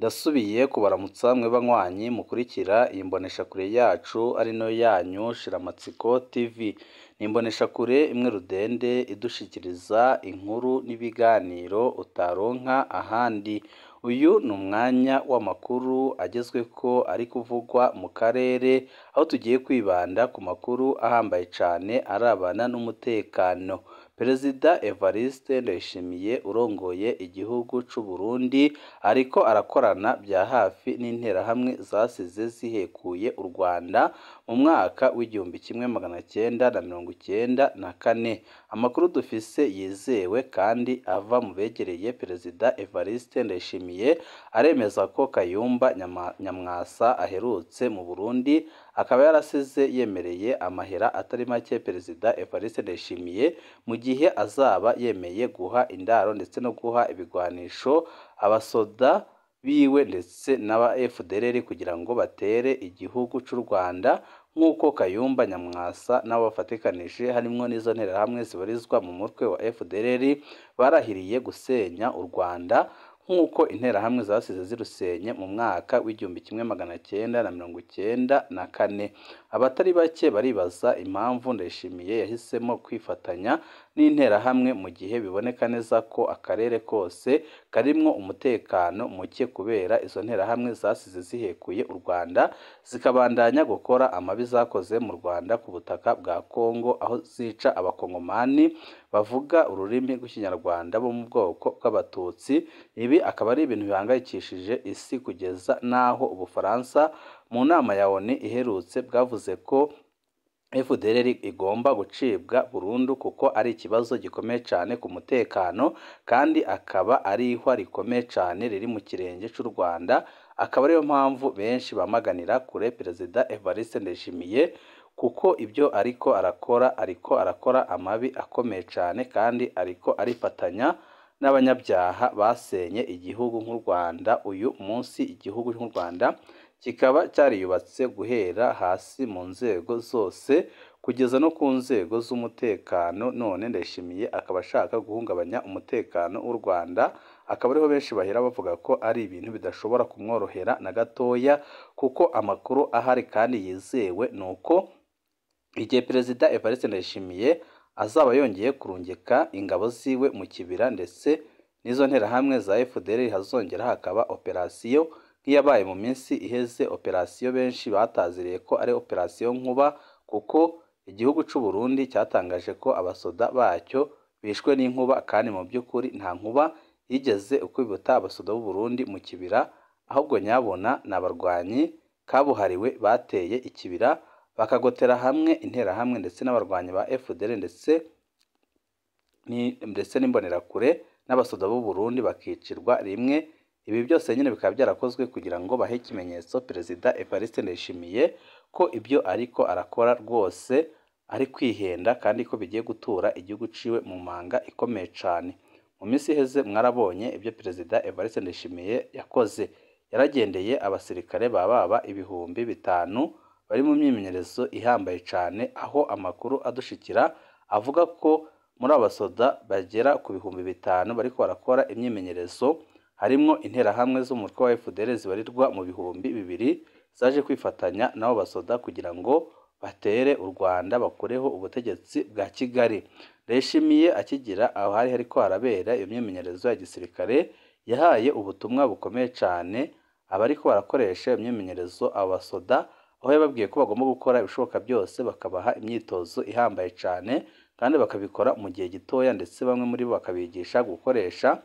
Ndasubiye kubaramutsa mwe banywanyi mukurikira iyi mboneshakure yacu ari no yanyu Shiramatsiko TV. Ni imboneshakure imwe rudende idushikiriza inkuru n'ibiganiro utaronka ahandi. Uyu ni umwanya w'amakuru agezweko ari kuvugwa mu karere, aho tugiye kwibanda ku makuru ahambaye cane arabana n'umutekano. Perezida Evariste Ndayishimiye urongoye igihugu c'u Burundi ariko arakorana bya hafi n'interahamwe zasize zihekuye u Rwanda mu mwaka w'1994. Amakuru dufise yizewe kandi ava mu begereye Perezida Evariste Ndayishimiye aremeza ko Kayumba Nyamwasa aherutse mu Burundi akaba yarasize yemereye amahera atari make Perezida Evariste Ndayishimiye mu gihe azaba yemeye guha indaro ndetse no guha ibigwanisho abasoda biwe ndetse n'aba FDLR kugira ngo batere igihugu c'u Rwanda nk'uko Kayumba Nyamwasa n'abo bafatikanije harimwo n'izo nterahamwe zibarizwa mu mutwe wa FDLR barahiriye gusenya u Rwanda nk'uko interahamwe zasize zirusenye mu mwaka w'1994. Abatari bake baribaza impamvu Ndayishimiye yahisemo kwifatanya n'interahamwe mu gihe biboneka neza ko akarere kose karimwo umutekano muke kubera izo nterahamwe zasize zihekuye u Rwanda zikabandanya gukora amabi zakoze mu Rwanda ku butaka bwa Kongo, aho zica abakongomani bavuga ururimi rw'ikinyarwanda bo mu bwoko bw'abatutsi. Ibi akaba ari ibintu bihangayikishije isi kugeza naho Ubufaransa mu nama ya ONU iherutse bwavuze ko FDLR igomba gucibwa burundu kuko ari ikibazo gikomeye cyane ku mutekano, kandi akaba ari ihwa rikomeye cyane riri mu kirenge cy'u Rwanda. Akaba ariyo mpamvu benshi bamaganira kure Perezida Evariste Ndayishimiye kuko ibyo ariko arakora amabi akomeye cyane, kandi ariko arifatanya n'abanyabyaha basenye igihugu nk'u Rwanda. Uyu munsi igihugu cy'u Rwanda kikaba cyariyubatse guhera hasi mu nzego zose kugeza no ku nzego z'umutekano. None Ndayishimiye akaba ashaka guhungabanya umutekano w'u Rwanda, akaba ariho benshi bahera bavuga ko ari ibintu bidashobora kumworohera na gatoya, kuko amakuru ahari kandi yizewe nuko igihe Perezida Evariste Ndayishimiye azaba yongeye kurungika ingabo ziwe mu kibira ndetse n'izo nterahamwe za FDLR, hazongera hakaba operasiyo nk'iyabaye mu minsi iheze, operasiyo benshi bataziriye ko ari operasiyo Nkuba, kuko igihugu c'u Burundi cyatangaje ko abasoda bacyo bishwe n'inkuba, kandi mu by'ukuri nta nkuba yigeze ukwibuta abasoda b'u Burundi mu kibira, ahubwo nyabona n'abarwanyi kabuhariwe bateye ikibira bakagotera hamwe interahamwe ndetse n'abarwanyi ba FDLR ndetse n'imbonerakure n'abasoda b'u Burundi bakicirwa rimwe. Ibi byose nyine bikaba byarakozwe kugira ngo bahe ikimenyetso Perezida Evariste Ndayishimiye ko ibyo ariko arakora rwose ari kwihenda, kandi ko bigiye gutura igihugu ciwe mu manga ikomeye cyane. Mu minsi iheze mwarabonye ibyo Perezida Evariste Ndayishimiye yakoze. Yaragendeye abasirikare baba 5,000 bari mu myimenyerezo ihambaye cyane, aho amakuru adushikira avuga ko muri abasoda bagera ku 5,000 bariko barakora imyimenyerezo harimwo interahamwe zo mu mutwe wa FDLR zibarirwa mu 2,000 zaje kwifatanya nabo basoda kugira ngo batere u Rwanda bakureho ubutegetsi bwa Kigali. Ndayishimiye akigira aho hari hariko harabera iyo myimenyerezo ya gisirikare, yahaye ubutumwa bukomeye cyane abariko barakoresha iyo myimenyerezo abo basoda, aho yababwiye ko bagomba gukora ibishoboka byose bakabaha imyitozo ihambaye cyane, kandi bakabikora mu gihe gitoya, ndetse bamwe muri bo bakabigisha gukoresha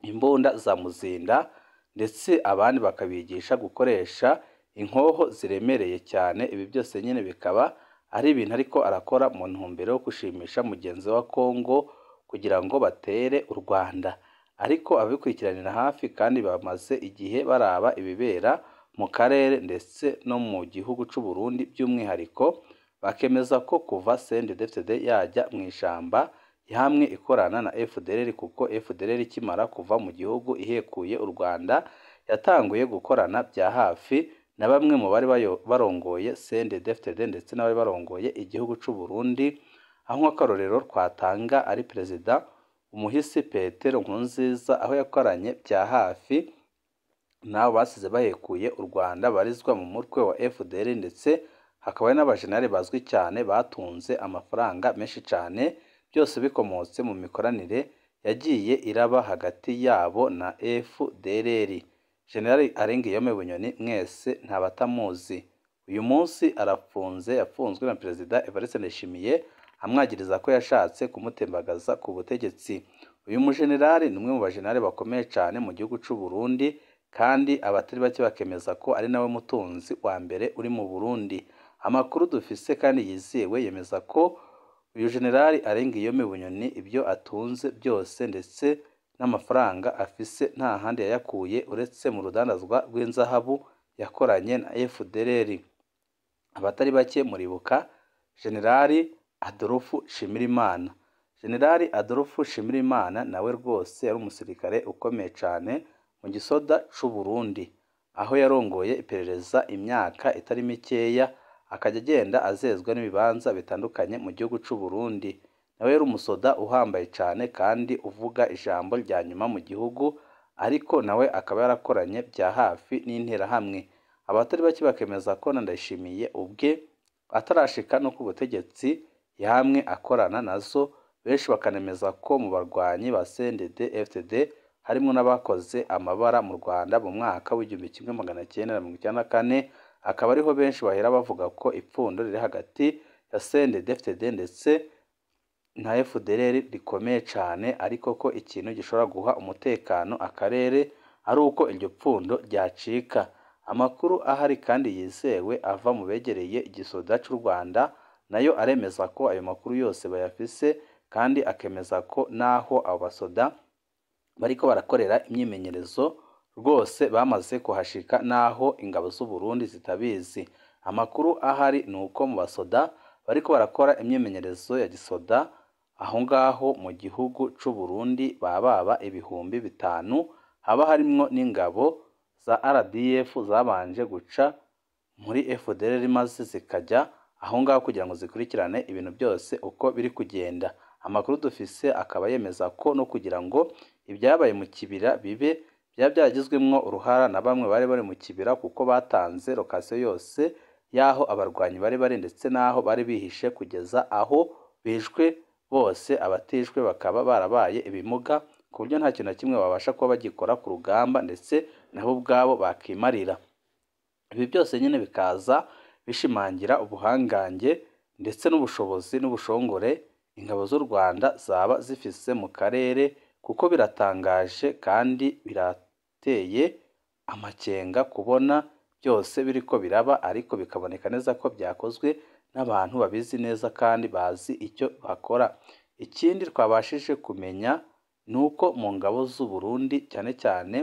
imbunda za muzinda, ndetse abandi bakabigisha gukoresha inkoho ziremereye cyane. Ibi byose nyine bikaba ari ibintu ariko arakora mu ntumbero yo gushimisha mugenzi wa Kongo kugira ngo batere u Rwanda. Ariko abikurikiranira hafi kandi bamaze igihe baraba ibibera mu karere ndetse no mu gihugu c'u Burundi by'umwihariko, bakemeza ko kuva CNDD-FDD yajya mu ishamba hamwe ikorana na FDLR, kuko FDLR ikimara kuva mu gihugu ihekuye u Rwanda yatanguye gukorana bya hafi na bamwe mu bari barongoye CNDD-FDD ndetse n'abari barongoye igihugu c'u Burundi, aho nk'akarorero twatanga ari Perezida Umuhisi Petero Nkurunziza, aho yakoranye bya hafi nabo basize bahekuye u Rwanda barizwa mu mutwe wa FDL, ndetse hakaba hari n'abajenerali bazwi cyane batunze amafaranga menshi cyane, byose bikomotse mu mikoranire yagiye iraba hagati yabo na FDLR. General Arenguiyome Bunyoni mwese ntabatamuzi, uyu munsi arafunze, yafunzwe na Perezida Evariste Ndayishimiye amwagiriza ko yashatse kumutembagaza ku butegetsi. Uyu mujenerali ni umwe mu bajenerali bakomeye cyane mu gihugu cy'u Burundi, kandi abatari bake bakemeza ko ari nawe mutunzi wa mbere uri mu Burundi. Amakuru dufise kandi yizewe yemeza ko uyu generali Arenguiyome Bunyoni ibyo atunze byose ndetse n'amafaranga afise nta handi yayakuye uretse mu rudandazwa rw'inzahabu yakoranye na FDLR. Abatari bake muribuka Generali Adolphe Nshimirimana. Generali Adolphe Nshimirimana nawe rwose yari umusirikare ukomeye cyane mu gisoda c'u Burundi, aho yarongoye iperereza imyaka itari mikeya, akajya agenda azezwa n'ibibanza bitandukanye mu gihugu cy'u Burundi. Nawe yari umusoda uhambaye cyane kandi uvuga ijambo rya nyuma mu gihugu, ariko nawe akaba yarakoranye bya hafi n'interahamwe. Abatari bake bakemeza ko na Ndayishimiye ubwe atarashika no ku butegetsi yamwe akorana nazo, benshi bakanemeza ko mu barwanyi ba CNDD-FDD harimo n'abakoze amabara mu Rwanda mu mwaka w'1994, akaba ariho benshi bahera bavuga ko ipfundo riri hagati ya CNDD-FDD ndetse na FDLR rikomeye cyane, ariko ko ikintu gishobora guha umutekano akarere ari uko iryo pfundo ryacika. Amakuru ahari kandi yizewe ava mu begereye igisoda cy'u Rwanda nayo aremeza ko ayo makuru yose bayafise, kandi akemeza ko naho abo basoda bariko barakorera imyimenyerezo rwose bamaze kuhashika naho ingabo z'u Burundi zitabizi. Amakuru ahari ni uko mu basoda bariko barakora imyimenyerezo ya gisoda aho ngaho mu gihugu c'u Burundi baba ibihumbi 5, haba harimwo n'ingabo za RDF zabanje guca muri FDLR maze zikajya aho ngaho kugira ngo zikurikirane ibintu byose uko biri kugenda. Amakuru dufise akaba yemeza ko no kugira ngo ibyabaye mu kibira bibe byaragizwemwo uruhara na bamwe bari mu kibira, kuko batanze lokasiyo yose yaho abarwanyi bari ndetse naho bari bihishe kugeza aho bishwe bose, abatishwe bakaba barabaye ibimuga ku buryo nta kintu na kimwe babasha kuba bagikora ku rugamba, ndetse nabo ubwabo bakimarira. Ibi byose nyine bikaza bishimangira ubuhangange ndetse n'ubushobozi n'ubushongore ingabo z'u Rwanda zaba zifise mu karere, kuko biratangaje kandi birateye amakenga kubona byose biriko biraba, ariko bikaboneka neza ko byakozwe n'abantu babizi neza kandi bazi icyo bakora. Ikindi twabashije kumenya nuko mu ngabo z'u Burundi cyane cyane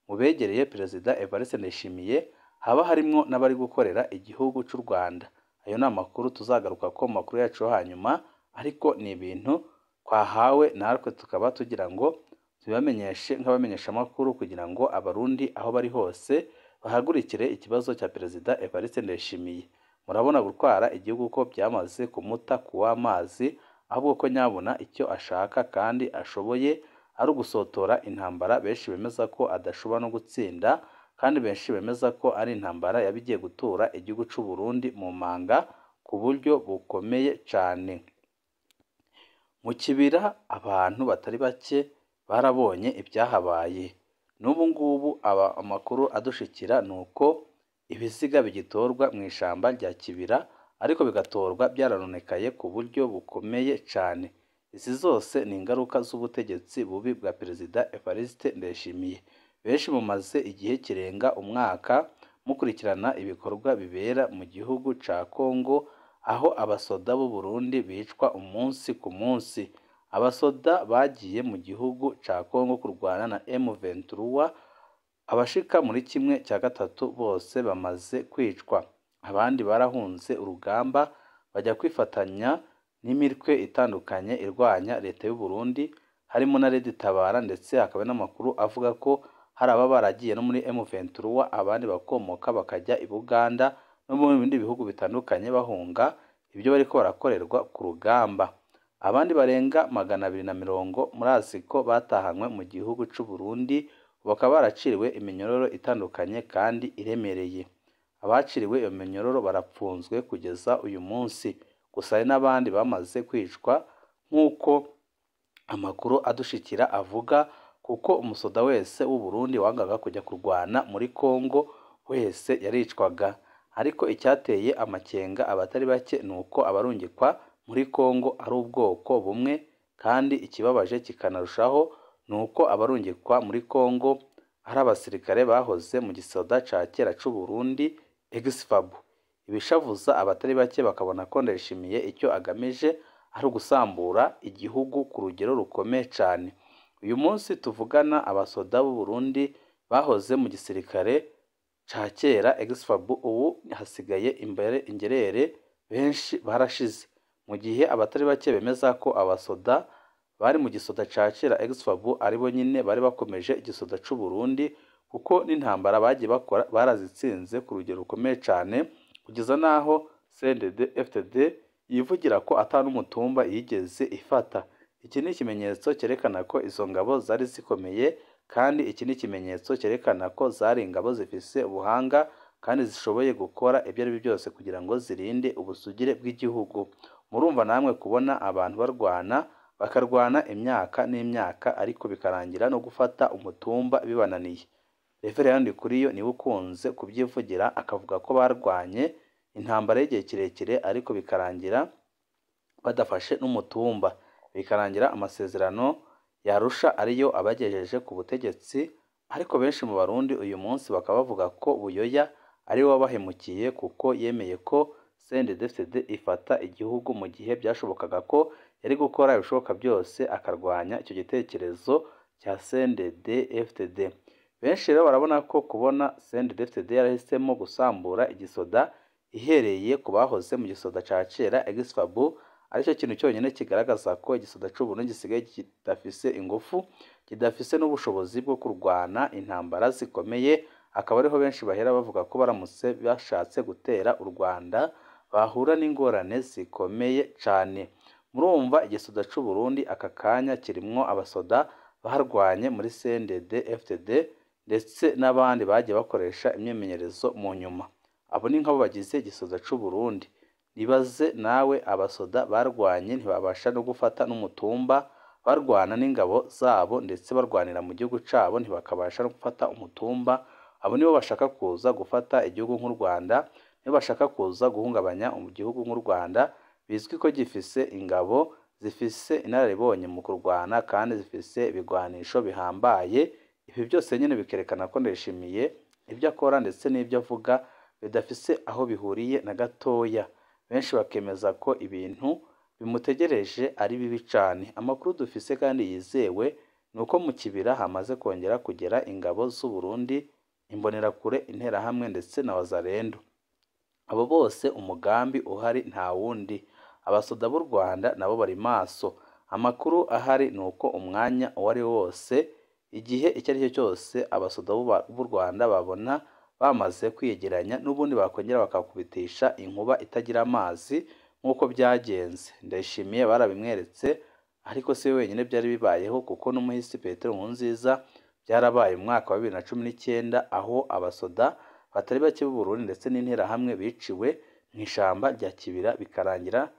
mu begereye Perezida Evariste Ndayishimiye haba harimwo n'abari gukorera igihugu cy'u Rwanda. Ayo ni amakuru tuzagaruka ko mu makuru yacu hanyuma, ariko ni ibintu twahawe natwe tukaba tugira ngo tubamenyeshe nk'abamenyesha amakuru, kugira ngo abarundi aho bari hose bahagurikire ikibazo cya Perezida Evariste Ndayishimiye. Murabona gutwara igihugu ko byamaze kumuta kuw'amazi, ahubwo ko nyabona icyo ashaka kandi ashoboye ari ugusotora intambara benshi bemeza ko adashobora no gutsinda, kandi benshi bemeza ko ari intambara yabigiye gutura igihugu cy'u Burundi mu manga ku buryo bukomeye cyane. Mu kibira abantu batari bake barabonye ibyahabaye. N'ubu ngubu amakuru adushikira ni uko ibiziga bigitorwa mu ishamba rya Kibira, ariko bigatorwa byaranonekaye ku buryo bukomeye cyane. Izi zose ni ingaruka z'ubutegetsi bubi bwa Perezida Evariste Ndayishimiye. Benshi mumaze igihe kirenga umwaka mukurikirana ibikorwa bibera mu gihugu ca Kongo, aho abasoda b'u Burundi bicwa umunsi ku munsi. Abasoda bagiye mu gihugu ca Kongo kurwana na M23, abashika muri 1/3 bose bamaze kwicwa. Abandi barahunze urugamba bajya kwifatanya n'imitwe itandukanye irwanya leta y'u Burundi, harimo na Red Tabara, ndetse hakaba n'amakuru avuga ko hari aba baragiye no muri M23, abandi bakomoka bakajya i Buganda no mu bindi bihugu bitandukanye bahunga ibyo bariko barakorerwa ku rugamba. Abandi barenga 240 murazi ko batahanywe mu gihugu cy'u Burundi bakaba baraciriwe iminyororo itandukanye kandi iremereye. Abaciriwe iyo minyororo barapfunzwe kugeza uyu munsi, gusa hari n'abandi bamaze kwicwa nk'uko amakuru adushikira avuga, kuko umusoda wese w'u Burundi wangaga kujya kurwana muri Kongo wese yaricwaga. Ariko icyateye amakenga abatari bake ni uko abarungikwa muri Kongo ari ubwoko bumwe, kandi ikibabaje kikanarushaho ni uko abarungikwa muri Kongo ari abasirikare bahoze mu gisoda ca kera c'u Burundi Exfab. Ibishavuza abatari bake bakabona ko Ndayishimiye icyo agamije ari ugusambura igihugu ku rugero rukomeye cyane. Uyu munsi tuvugana abasoda b'u Burundi bahoze mu gisirikare ca kera Exfab ubu hasigaye imbere ingerere benshi barashize, mu gihe abatari bake bemeza ko abasoda bari mu gisoda ca kera Exfab aribo nyine bari bakomeje igisoda c'u Burundi, kuko n'intambara bagiye bakora barazitsinze ku rugero rukomeye cyane, kugeza naho CNDD-FDD yivugira ko ata n'umutumba yigeze ifata. Iki ni ikimenyetso cyerekana ko izo ngabo zari zikomeye, kandi iki ni ikimenyetso cyerekana ko zari ingabo zifise ubuhanga kandi zishoboye gukora ibyo ari byo byose kugira ngo zirinde ubusugire bw'igihugu. Murumva namwe kubona abantu bakarwana imyaka n'imyaka ariko bikarangira no gufata umutumba bibananiye. Reverend Ndikuriyo niwe ukunze kubyivugira akavuga ko barwanye intambara y'igihe kirekire ariko bikarangira badafashe n'umutumba, bikarangira amasezerano yarusha ariyo abagejeje ku butegetsi. Ariko benshi mu Barundi uyu munsi bakaba bavuga ko Buyoya ari we wabahemukiye, kuko yemeye ko CNDD-FDD ifata igihugu mu gihe byashobokaga ko yari gukora ibishoboka byose akarwanya icyo gitekerezo cya CNDD-FDD. Benshi rero barabona ko kubona CNDD-FDD yarahisemo gusambura igisoda ihereye ku bahoze mu gisoda ca kera Exfab, aricyo kintu cyonyine kigaragaza ko igisoda c'u Burundi gisigaye kidafise ingufu, kidafise n'ubushobozi bwo kurwana intambara zikomeye. Akaba ariho benshi bahera bavuga ko baramutse bashatse gutera u Rwanda bahura n'ingorane zikomeye cyane. Murumva igisoda c'u Burundi aka kanya kirimwo abasoda barwanye muri CNDD-FDD ndetse n'abandi bagiye bakoresha imyimenyerezo mu nyuma. Abo ni nk'abo bagize igisoda c'u Burundi. Nibaze nawe abasoda barwanye ntibabasha no gufata n'umutumba, barwana n'ingabo zabo ndetse barwanira mu gihugu cabo ntibakabasha no gufata umutumba. Abo nibo bashaka kuza gufata igihugu nk'u Rwanda, nibo bashaka kuza guhungabanya igihugu nk'u Rwanda, bizwi ko gifise ingabo zifise inararibonye mu kurwana kandi zifise ibigwanisho bihambaye. Ibi byose nyine bikerekana ko Ndayishimiye ibyo akora ndetse n'ibyo avuga bidafise aho bihuriye na gatoya. Benshi bakemeza ko ibintu bimutegereje ari bibi cyane. Amakuru dufise kandi yizewe ni uko mu kibira hamaze kongera kugera ingabo z'u Burundi, imbonerakure, interahamwe ndetse na wazalendo. Abo bose umugambi uhari nta wundi, abasoda b'u Rwanda nabo bari maso. Amakuru ahari ni uko umwanya uwo ari wo wose, igihe icyo ari cyo cyose, abasoda b'u Rwanda babona bamaze kwiyegeranya n'ubundi bakongera bakakubitisha inkuba itagira amazi nk'uko byagenze. Ndayishimiye barabimweretse, ariko si we wenyine byari bibayeho, kuko n'umuhisi Petero Nkurunziza byarabaye mu mwaka wa 2019 aho abasoda batari bake b'u Burundi ndetse n'interahamwe biciwe mu ishamba rya Kibira, bikarangira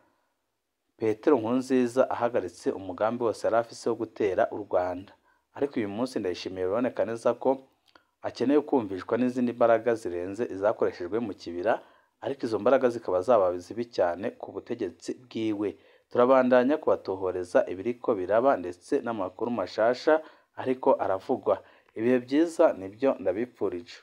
Petero Nkurunziza ahagaritse umugambi wose yari afise wo gutera u Rwanda. Ariko uyu munsi Ndayishimiye biboneka neza ko akeneye kumvishwa n'izindi mbaraga zirenze izakoreshejwe mu Kibira, ariko izo mbaraga zikaba zaba zibi cyane ku butegetsi bwiwe. Turabandanya kubatohoreza ibiriko biraba ndetse n'amakuru mashasha ariko aravugwa. Ibihe byiza nibyo ndabipfurije.